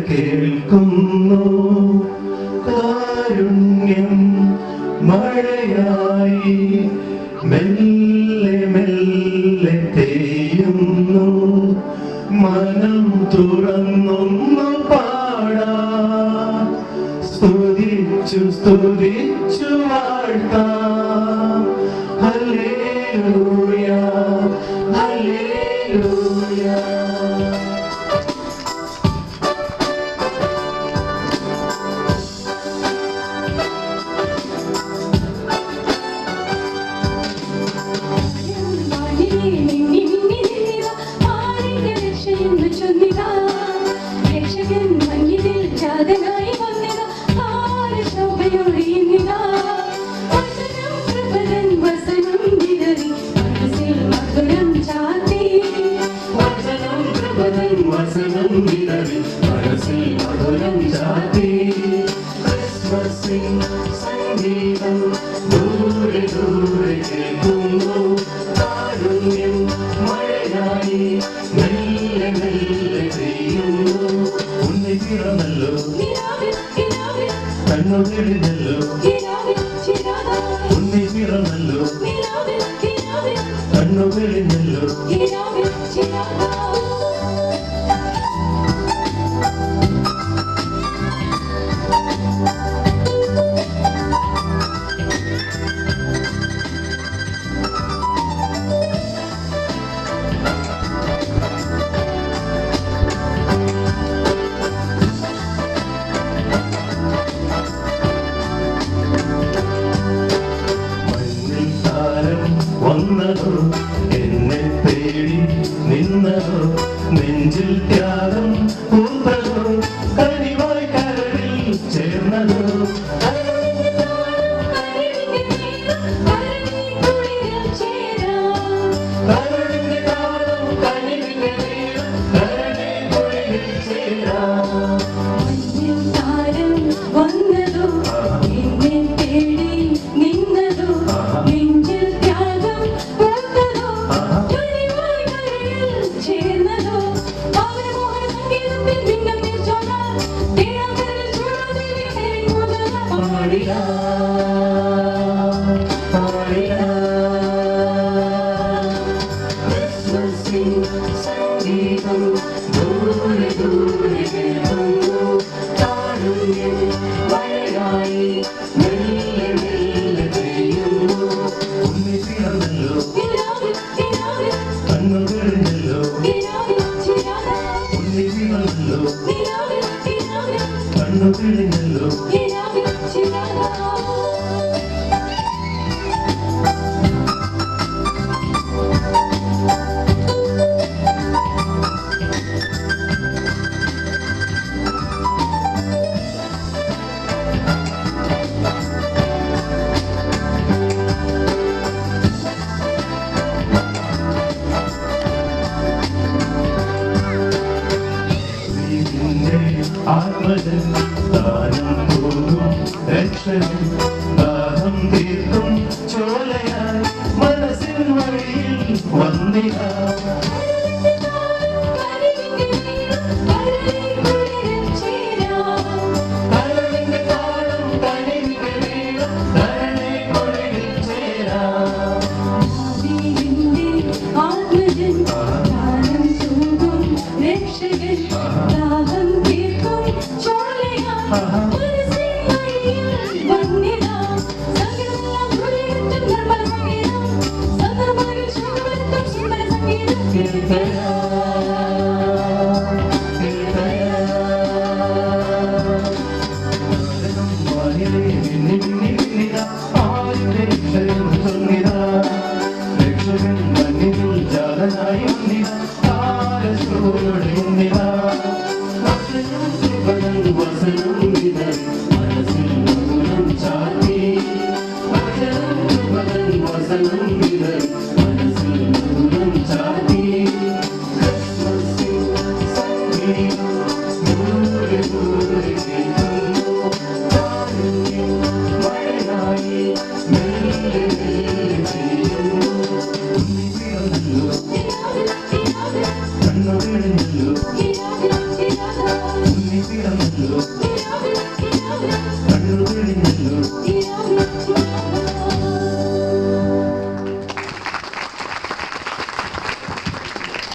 കേൾക്കുന്നു കാരുണ്യം മഴയായി മെല്ലെ മെല്ലെ പെയ്യുന്നു മനം തുറന്നൊന്നു പാടാം സ്തുതിച്ചു സ്തുതിച്ചു വാഴ്ത്താം ഹല്ലേലൂയ ഹല്ലേലൂയ. ദൂരെ ദൂരെ കേൾക്കുന്നു കാരുണ്യം മഴയായി മെല്ലെ മെല്ലെ പെയ്യുന്നു ഉണ്ണി പിറന്നല്ലോ കണ്ണുകളിലല്ലോ ഉണ്ണി പിറന്നല്ലോ കണ്ണുകളിലല്ലോ. വന്നതോ എന്നെ തേടി നിന്നതോ നെഞ്ചിൽ ത്യാഗം പൂത്തതോ കനിവായി കരളിൽ ചേർന്നതോ കരളിന്റെ കാലം കനിവിന്റെ നീളം കരളെ കുളിരിൽ ചേരാം. സംഗീതം ദൂരെ ദൂരെ കേൾക്കുന്നു കാരുണ്യം മഴയായി മെല്ലെ മെല്ലെ പെയ്യുന്നു ഉണ്ണി പിറന്നല്ലോ കണ്ണുകളിലല്ലോ ഉണ്ണി പിറന്നല്ലോ കണ്ണുകളിലല്ലോ. ആത്മജൻ ദാനം തോന്നും രക്ഷകൻ ദാഹം തീർക്കും ചോലയായി മനസ്സിൻ വഴിയിൽ വന്നില്ല കരളിന്റെ താളം കനിവിന്റെ നീളം കരളെ കുളിരിൽ ചേരാം. Thank you. ഉണ്ണി പിറന്നല്ലോ കണ്ണു തെളിഞ്ഞല്ലോ